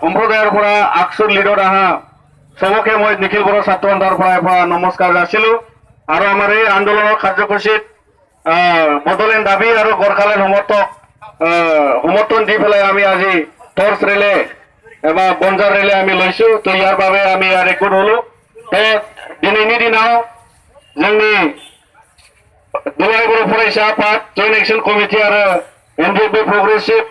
সম্প্রদায়ের আকসুর লিডার আহা সবকে মই নিখিল বড় ছাত্র আন্ধার নমস্কার যাচিলো আর আমার এই আন্দোলনের কার্যসূচীত বদলেন দাবি আর গরখালেন সমর্থন দি পেলাই আমি আজি টর্চ রেলে এবার বঞ্জার রেলে আমি লইছো তো ইয়ার বাবে আমি আর একগুট হলো তো দিনैनि दिनाव जोंनि दुलाराय बर' फरायसा आफाद जयेन्ट एक्सन कमिटि आरो एनडिएफबि प्रग्रेसिभ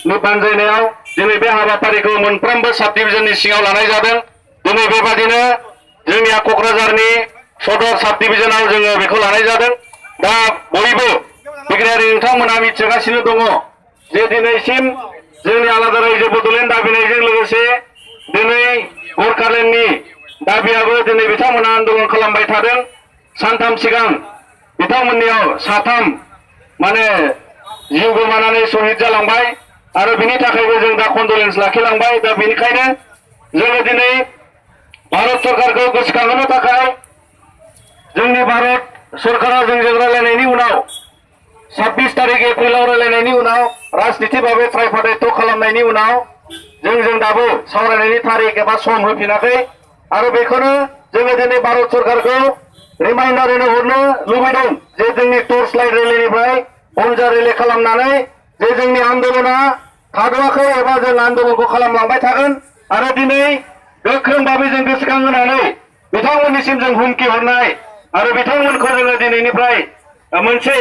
नि बानजायनायाव दिनै बे हाबाफारिखौ मोनफ्रोमबो साब डिभिजननि सिङाव लानाय जादों। दिनै बेबादिनो जोंनिया क'क्राझारनि सदर साब डिभिजनाव जोङो बेखौ लानाय जादों। दा बयबो बिग्रायारि नोंथांमोना मिथिगासिनो दङ जे दिनैसिम जोंनि आलादा रायजो बड'लेण्ड दाबिनायजों लोगोसे दिनै गरखालेन्डनि दाबियाबो दिनै बिथांमोना आन्दोलन खालामबाय थादों। सानथाम सिगां बिथांमोननियाव साथाम माने जिउ गोमानानै शहीद जालांबाय आरो बिनि थाखायबो जों दा कन्डलेन्स लाखिलांबाय। दा बेनिखायनो जोङो दिनै भारत सरकारखौ गोसोखांहोनो थाखाय जोंनि भारत सरकारा जोंजों रायलायनायनि उनाव 26 तारिख एप्रिलाव रायलायनायनि उनाव राजनिति भाबै ट्राइपार्टाइट खालामनायनि उनाव जों दाबो सावरायनायनि तारिख एबा सम होफिनाखै आरो बेखौनो जोङो दिनै भारत सरकारखौ रिमाइन्डार होनो हरनो लुबैदों जे जोंनि टर्च लाइट रेलिनिफ्राय बन्जार रेलि खालामनानै जे जोंनि आन्दोलना थाद'आखै एबा जों आन्दोलनखौ खालामलांबाय थागोन आरो दिनै गोख्रों भाबै जों गोसोखांहोनानै बिथांमोननिसिम जों हुमखि हरनाय आरो बिथांमोनखौ जोङो दिनैनिफ्राय मोनसे